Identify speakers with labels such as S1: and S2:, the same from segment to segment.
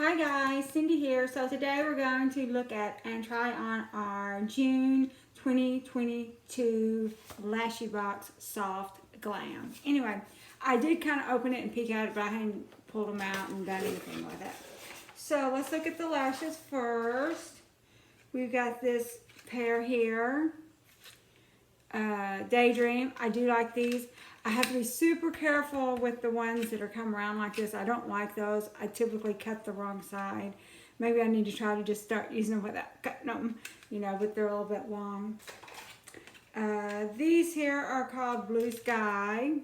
S1: Hi guys, Cindy here. So today we're going to look at and try on our June 2022 Lashy Box Soft Glam. Anyway, I did kind of open it and peek at it, but I hadn't pulled them out and done anything with it. So let's look at the lashes first. We've got this pair here, Daydream. I do like these. I have to be super careful with the ones that are come around like this. I don't like those. I typically cut the wrong side. Maybe I need to try to just start using them without cutting them, you know, but they're a little bit long. These here are called Blue Sky.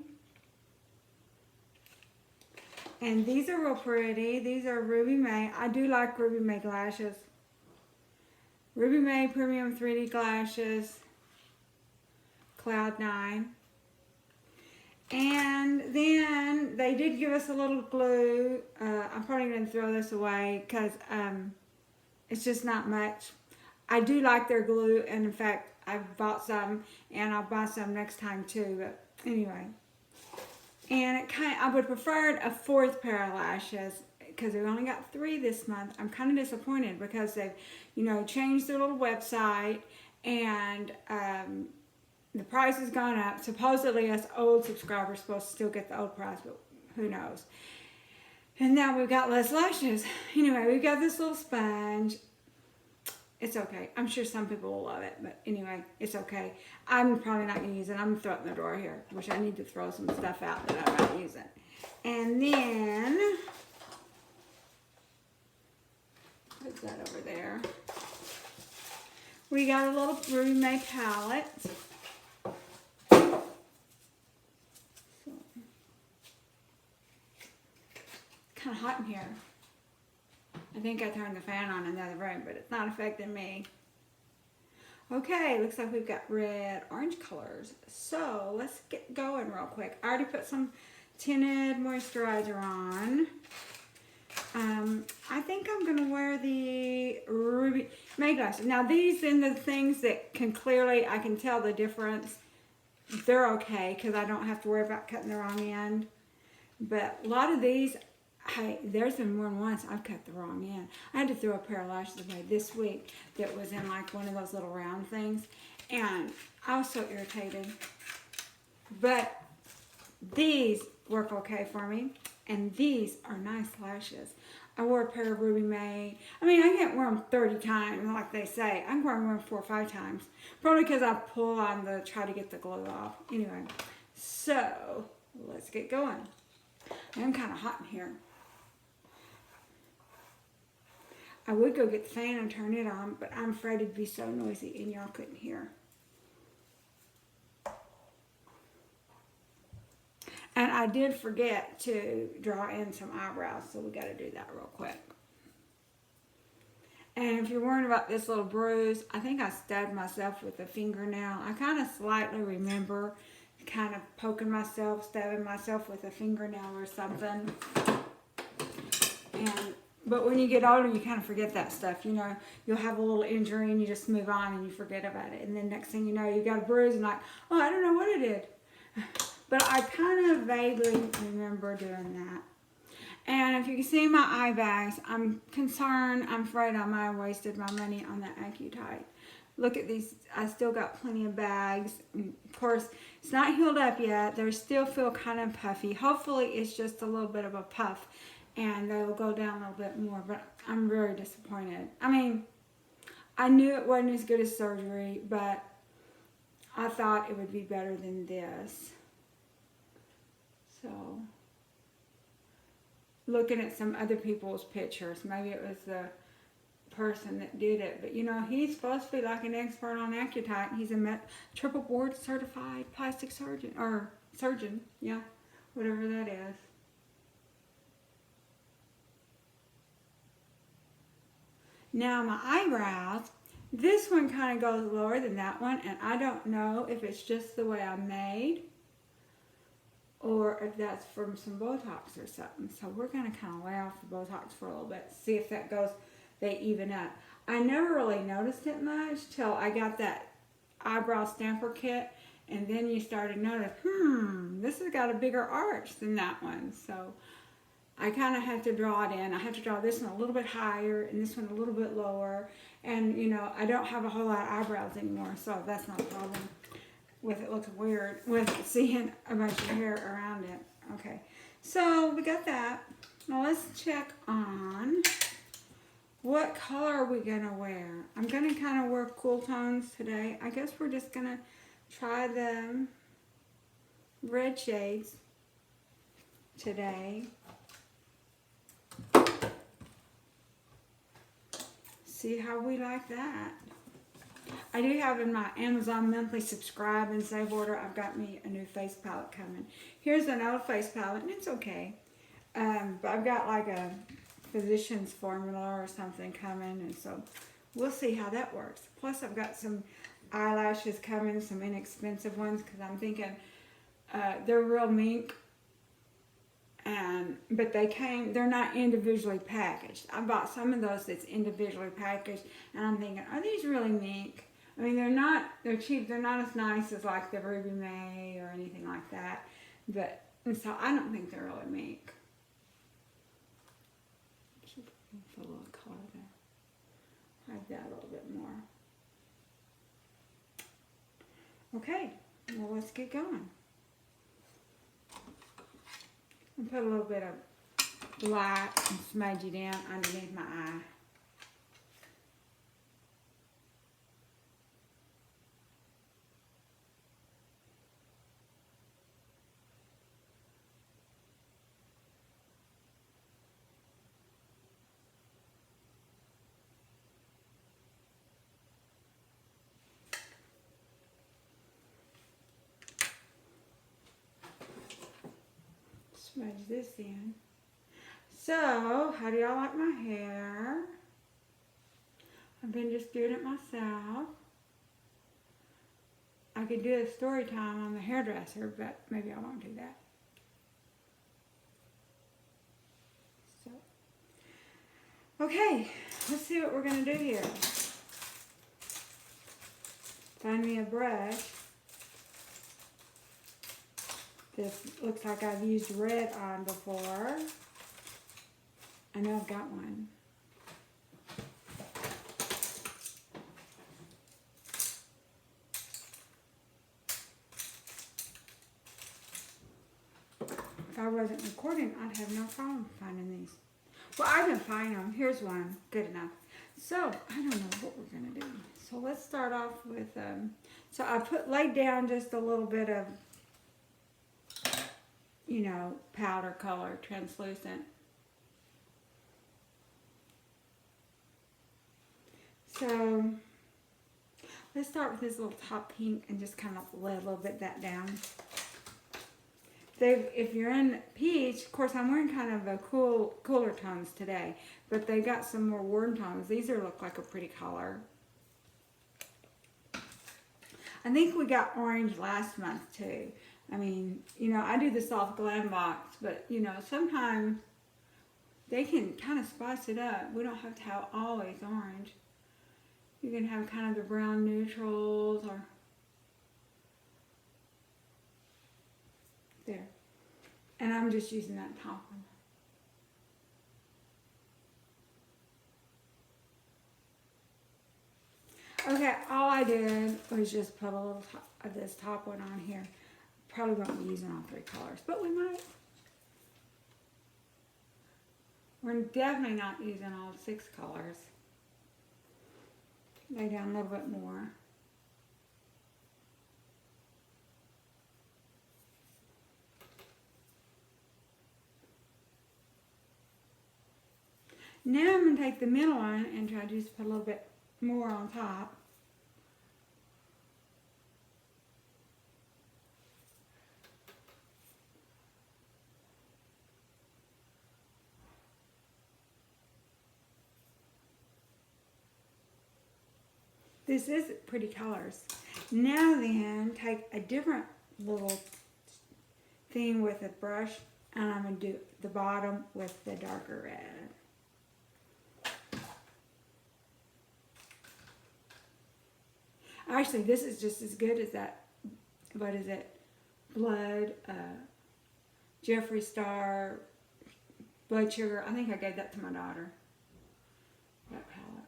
S1: And these are real pretty. These are Ruby May. I do like Ruby May lashes. Ruby May Premium 3D Lashes. Cloud 9. And then they did give us a little glue. I'm probably going to throw this away because it's just not much. I do like their glue, and in fact, I've bought some, and I'll buy some next time too. But anyway, and I would prefer a fourth pair of lashes because we only got 3 this month. I'm kind of disappointed because they've, you know, changed their little website, and the price has gone up. Supposedly us old subscribers are supposed to still get the old price, but who knows. And now we've got less lashes. Anyway, we've got this little sponge. It's okay. I'm sure some people will love it, but anyway, it's okay. I'm probably not going to use it. I'm going to throw it in the drawer here, which I need to throw some stuff out that I'm not using. And then, put that over there. We got a little Ruby May palette. Kind of hot in here. I think I turned the fan on in the other room, but it's not affecting me. Okay, looks like we've got red, orange colors. So let's get going real quick. I already put some tinted moisturizer on. I think I'm gonna wear the Ruby May glasses. Now these and the things that can clearly, I can tell the difference. They're okay because I don't have to worry about cutting the wrong end. But a lot of these, hey, there's been more than once I've cut the wrong end. I had to throw a pair of lashes away this week that was in like one of those little round things. And I was so irritated. But these work okay for me. And these are nice lashes. I wore a pair of Ruby May. I mean, I can't wear them 30 times like they say. I can wear them 4 or 5 times. Probably because I pull on try to get the glue off. Anyway, so let's get going. I'm kind of hot in here. I would go get the fan and turn it on, but I'm afraid it'd be so noisy and y'all couldn't hear. And I did forget to draw in some eyebrows, so we got to do that real quick. And if you're worried about this little bruise, I think I stabbed myself with a fingernail. I kind of slightly remember kind of poking myself, stabbing myself with a fingernail or something. But when you get older, you kind of forget that stuff. You know, you'll have a little injury and you just move on and you forget about it. And then next thing you know, you got a bruise and like, oh, I don't know what I did. But I kind of vaguely remember doing that. And if you can see my eye bags, I'm concerned. I'm afraid I might have wasted my money on that AccuTite. Look at these. I still got plenty of bags. Of course, it's not healed up yet. They still feel kind of puffy. Hopefully, it's just a little bit of a puff. And they'll go down a little bit more. But I'm very disappointed. I mean, I knew it wasn't as good as surgery. But I thought it would be better than this. So, looking at some other people's pictures, maybe it was the person that did it, but you know, he's supposed to be like an expert on AccuTite. He's a triple board certified plastic surgeon, or surgeon, yeah, whatever that is. Now my eyebrows, this one kind of goes lower than that one, and I don't know if it's just the way I'm made, or if that's from some Botox or something. So we're going to kind of lay off the Botox for a little bit, see if that goes, they even up. I never really noticed it much till I got that eyebrow stamper kit, and then you started to notice, this has got a bigger arch than that one. So I kind of have to draw it in. I have to draw this one a little bit higher and this one a little bit lower. And, you know, I don't have a whole lot of eyebrows anymore, so that's not a problem with it looking weird with seeing a bunch of hair around it. Okay, so we got that. Now let's check on what color are we gonna wear. I'm gonna kind of wear cool tones today. I guess we're just gonna try the red shades today. See how we like that. I do have in my Amazon monthly subscribe and save order, I've got me a new face palette coming. Here's an old face palette, and it's okay. But I've got like a physician's formula or something coming, and so we'll see how that works. Plus, I've got some eyelashes coming, some inexpensive ones, because I'm thinking they're real mink. But they're not individually packaged. I bought some of those that's individually packaged, and I'm thinking, are these really mink? I mean, they're cheap, they're not as nice as like the Ruby May or anything like that. And so I don't think they're really mink. Should put a little color there. Hide that a little bit more. Okay, well, let's get going. And put a little bit of light and smudge it in underneath my eye. Smudge this in. So, how do y'all like my hair? I've been just doing it myself. I could do a story time on the hairdresser, but maybe I won't do that. So, okay, let's see what we're going to do here. Find me a brush. This looks like I've used red on before. I know I've got one. If I wasn't recording, I'd have no problem finding these. Well, I can find them. Here's one. Good enough. So, I don't know what we're going to do. So, let's start off with, so I laid down just a little bit of, you know, powder color, translucent. So, let's start with this little top pink and just kind of lay a little bit of that down. If you're in peach, of course I'm wearing kind of a cooler tones today, but they got some more warm tones. These look like a pretty color. I think we got orange last month too. I mean, you know, I do the soft Glam box, but you know, sometimes they can kind of spice it up. We don't have to have always orange. You can have kind of the brown neutrals or there. And I'm just using that top one. Okay, all I did was just put a little of this top one on here. Probably won't be using all three colors, but we might. We're definitely not using all 6 colors. Lay down a little bit more. Now I'm going to take the middle one and try to just put a little bit more on top. This is pretty colors. Now then, take a different little thing with a brush, and I'm going to do the bottom with the darker red. Actually, this is just as good as that, what is it, Blood, Jeffree Star blood sugar. I think I gave that to my daughter. That palette.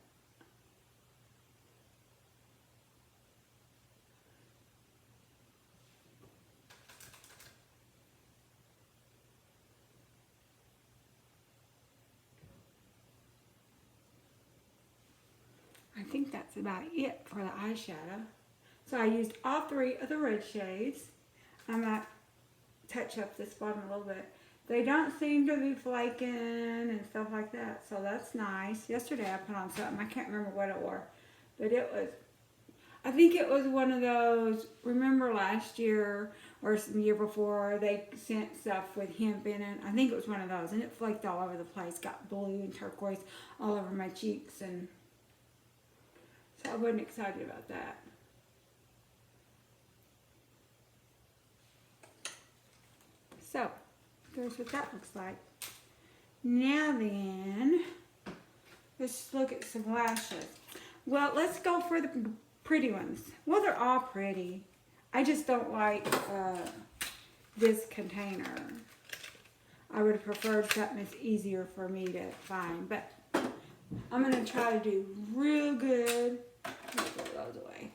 S1: I think that's about it for the eyeshadow. So I used all three of the red shades. I might touch up this bottom a little bit. They don't seem to be flaking and stuff like that, so that's nice. Yesterday I put on something, I can't remember what it was, but it was, I think it was one of those, remember last year or some year before, they sent stuff with hemp in it. I think it was one of those, and it flaked all over the place, got blue and turquoise all over my cheeks, and so I wasn't excited about that. So, there's what that looks like. Now then, let's look at some lashes. Well, let's go for the pretty ones. Well, they're all pretty. I just don't like this container. I would have preferred something that's easier for me to find, but I'm going to try to do real good. Let's throw those away.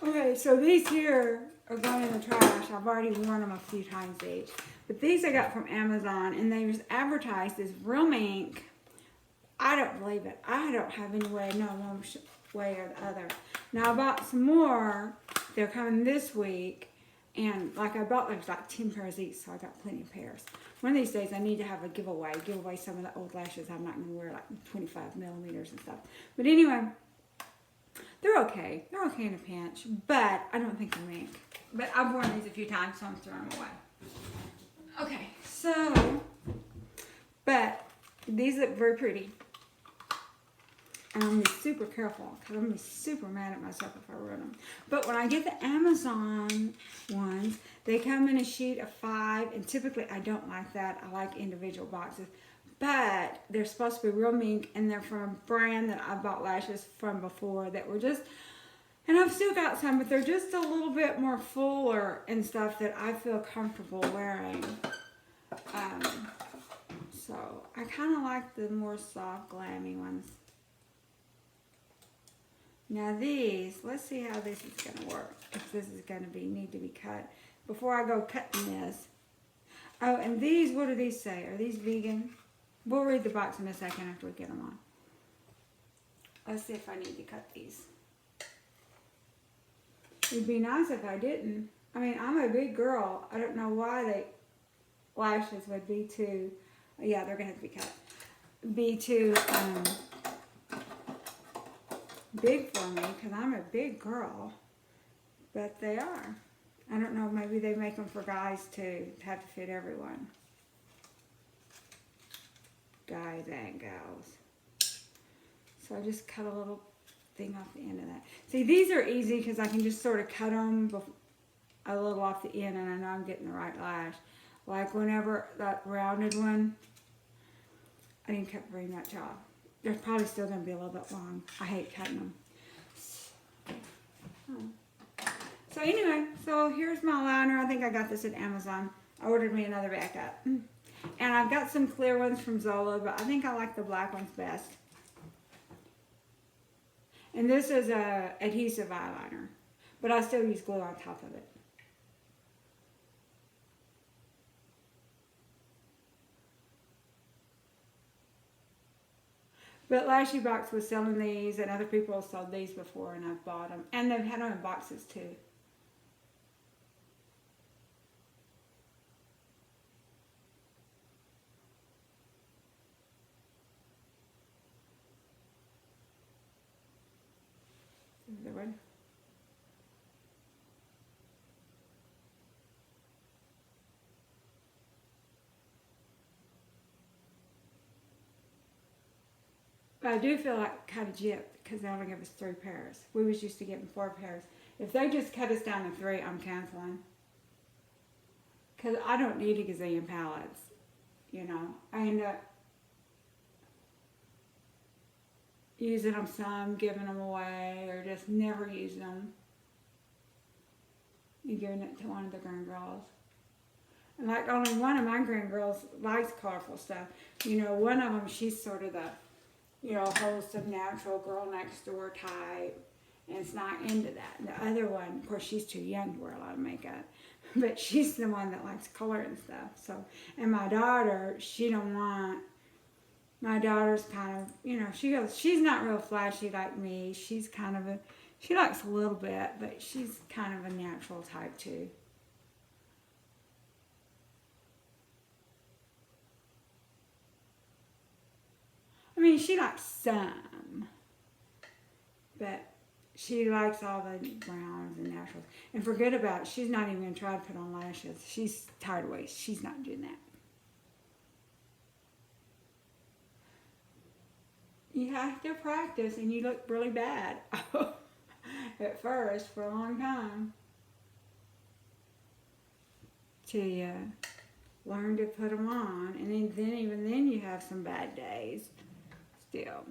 S1: Okay, so these here are going in the trash. I've already worn them a few times each. But these I got from Amazon, and they was advertised as real ink. I don't believe it. I don't have any way, no one way or the other. Now I bought some more. They're coming this week. And like I bought like 10 pairs each, so I got plenty of pairs. One of these days I need to have a giveaway. Give away some of the old lashes I'm not going to wear, like 25 millimeters and stuff. But anyway, they're okay. They're okay in a pinch, but I don't think they're ink. But I've worn these a few times, so I'm throwing them away. Okay, so, but these look very pretty. And I'm going to be super careful, because I'm going to be super mad at myself if I ruin them. But when I get the Amazon ones, they come in a sheet of 5, and typically I don't like that. I like individual boxes. But they're supposed to be real mink, and they're from a brand that I bought lashes from before that were just, and I've still got some, but they're just a little bit more fuller and stuff that I feel comfortable wearing. So I kind of like the more soft, glammy ones. Now these, let's see how this is going to work. If this is going to need to be cut. Before I go cutting this. Oh, and these, what do these say? Are these vegan? We'll read the box in a second after we get them on. Let's see if I need to cut these. It'd be nice if I didn't. I mean, I'm a big girl. I don't know why lashes would be too, yeah, they're going to have to be cut. Be too big for me, because I'm a big girl. But they are. I don't know, maybe they make them for guys too, to have to fit everyone. Guys and gals. So I just cut a little thing off the end of that. See, these are easy because I can just sort of cut them a little off the end, and I know I'm getting the right lash. Like whenever that rounded one, I didn't cut very much off. They're probably still going to be a little bit long. I hate cutting them. So anyway, so here's my liner. I think I got this at Amazon. I ordered me another backup. And I've got some clear ones from Zola, but I think I like the black ones best. And this is a adhesive eyeliner, but I still use glue on top of it. But Lashy Box was selling these, and other people have sold these before, and I've bought them. And they've had them in boxes too. The one. But I do feel like kind of gypped because they only give us 3 pairs. We was used to getting 4 pairs. If they just cut us down to 3, I'm canceling. Because I don't need a gazillion palettes. You know, I end up using them some, giving them away, or just never using them. And giving it to one of the girls. And like only one of my grandgirls likes colorful stuff. You know, one of them, she's sort of the, you know, wholesome, natural girl next door type. And it's not into that. The other one, of course, she's too young to wear a lot of makeup. But she's the one that likes color and stuff. So, and my daughter, she don't want, my daughter's kind of, you know, she goes, she's not real flashy like me. She's kind of a, she likes a little bit, but she's kind of a natural type too. I mean, she likes some, but she likes all the browns and naturals. And forget about it, she's not even going to try to put on lashes. She's tired of waist. She's not doing that. You have to practice, and you look really bad at first for a long time till you learn to put them on. And then even then you have some bad days still.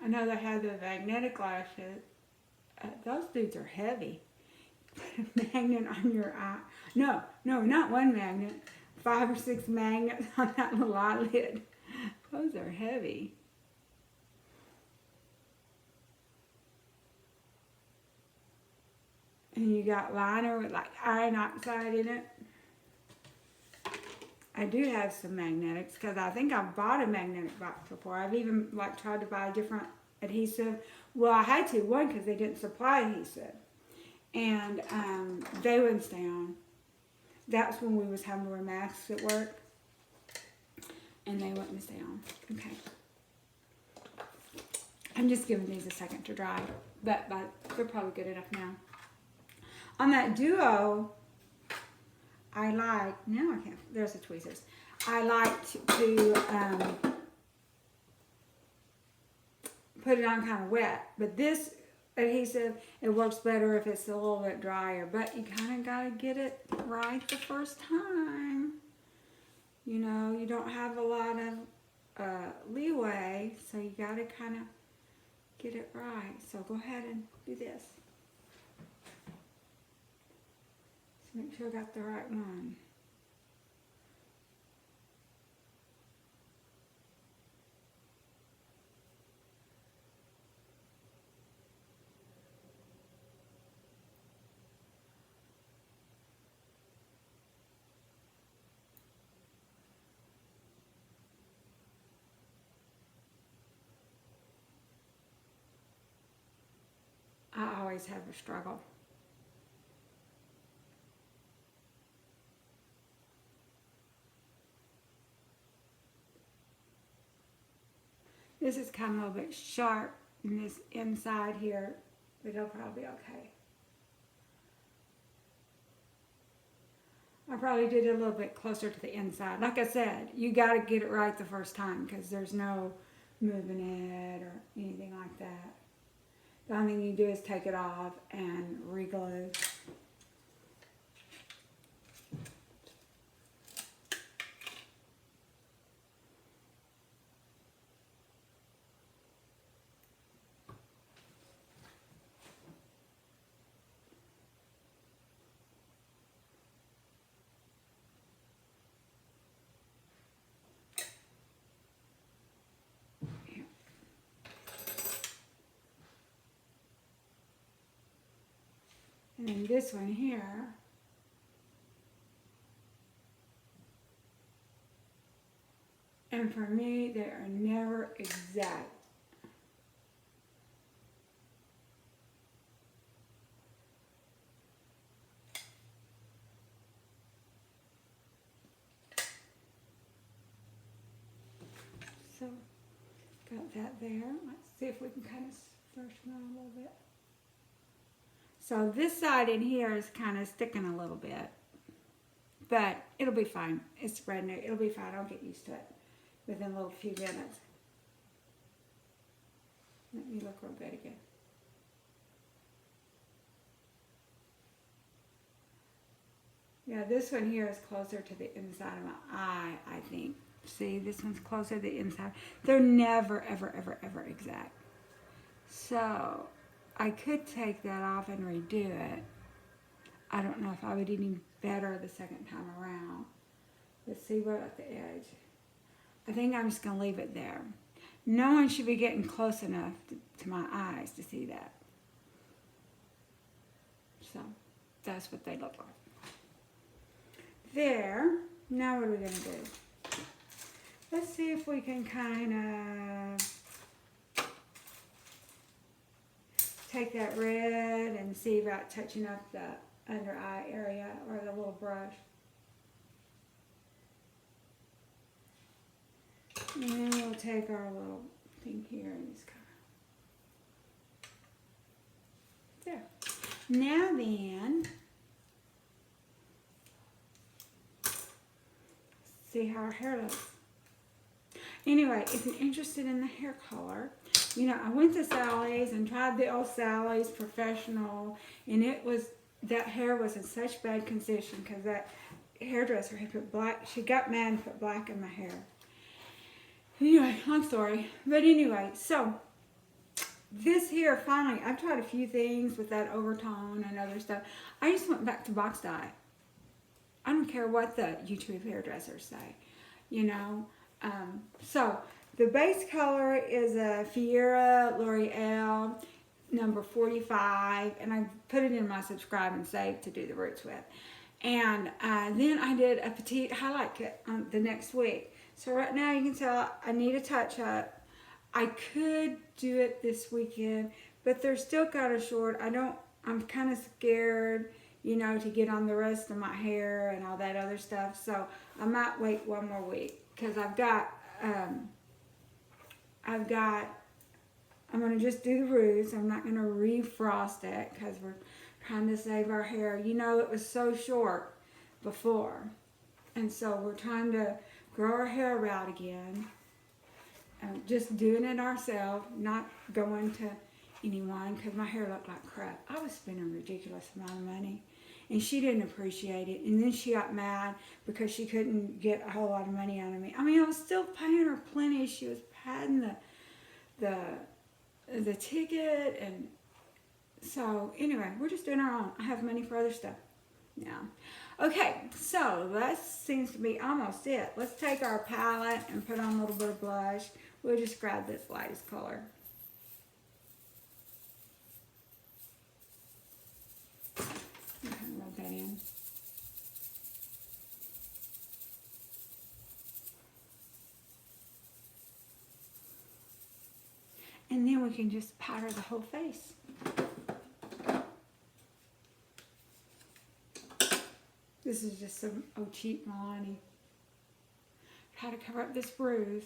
S1: I know they have the magnetic lashes. Those dudes are heavy. Put a magnet on your eye. No, not one magnet. 5 or 6 magnets on that little eyelid. Those are heavy. And you got liner with like iron oxide in it. I do have some magnetics because I think I've bought a magnetic box before. I've even like tried to buy a different adhesive. Well, I had to, one, because they didn't supply adhesive. And they wouldn't stay on. That's when we was having to wear masks at work. And they wouldn't stay on. Okay. I'm just giving these a second to dry. But they're probably good enough now. On that duo, I like, now I can't, there's the tweezers. I like to put it on kind of wet. But this adhesive, it works better if it's a little bit drier. But you kind of got to get it right the first time. You know, you don't have a lot of leeway, so you got to kind of get it right. So go ahead and do this. Make sure I got the right one. I always have a struggle. This is kind of a little bit sharp in this inside here, but it'll probably be okay. I probably did it a little bit closer to the inside. Like I said, you got to get it right the first time because there's no moving it or anything like that. The only thing you do is take it off and re-glue. And then this one here, and for me, they are never exact. So, got that there. Let's see if we can kind of stretch them out a little bit. So this side in here is kind of sticking a little bit, but it'll be fine. It's brand new. It'll be fine. I'll get used to it within a little few minutes. Let me look real good again. Yeah, this one here is closer to the inside of my eye, I think. See, this one's closer to the inside. They're never, ever, ever, ever exact. So I could take that off and redo it. I don't know if I would any better the second time around. Let's see what at the edge. I think I'm just going to leave it there. No one should be getting close enough to my eyes to see that. So that's what they look like. There. Now what are we going to do? Let's see if we can kind of take that red and see about touching up the under eye area or the little brush. And then we'll take our little thing here and just kind of, there. Now then, see how our hair looks. Anyway, if you're interested in the hair color, you know, I went to Sally's and tried the old Sally's Professional, and it was, that hair was in such bad condition because that hairdresser had put black, she got mad and put black in my hair. Anyway, long story. But anyway, so this here, finally, I've tried a few things with that overtone and other stuff. I just went back to box dye. I don't care what the YouTube hairdressers say, you know. So the base color is a Fiera L'Oreal number 45, and I put it in my subscribe and save to do the roots with. And then I did a petite highlight kit on the next week. So right now you can tell I need a touch up. I could do it this weekend, but they're still kind of short. I'm kind of scared, you know, to get on the rest of my hair and all that other stuff. So I might wait one more week because I'm going to just do the roots. I'm not going to refrost it because we're trying to save our hair. You know, it was so short before. And so we're trying to grow our hair out again. Just doing it ourselves, not going to anyone because my hair looked like crap. I was spending a ridiculous amount of money. And she didn't appreciate it. And then she got mad because she couldn't get a whole lot of money out of me. I mean, I was still paying her plenty. She was padding the ticket. And so, anyway, we're just doing our own. I have money for other stuff now. Okay, so that seems to be almost it. Let's take our palette and put on a little bit of blush. We'll just grab this lightest color. Rub that in. And then we can just powder the whole face. This is just some cheap Milani. How to cover up this bruise.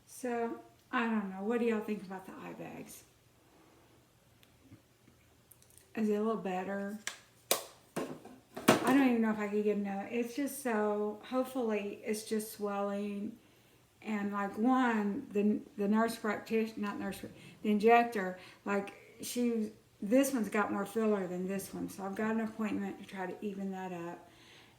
S1: So, I don't know. What do y'all think about the eye bags? Is it a little better? I don't even know if I could get another. It's just so, hopefully it's just swelling. And like the nurse practitioner, not nurse, the injector, like this one's got more filler than this one. So I've got an appointment to try to even that up.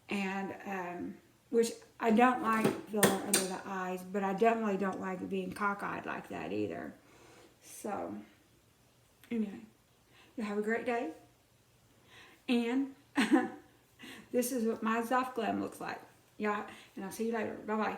S1: And, which I don't like filler under the eyes, but I definitely don't like it being cockeyed like that either. So, anyway, you have a great day. And this is what my Glam looks like. Yeah, and I'll see you later. Bye-bye.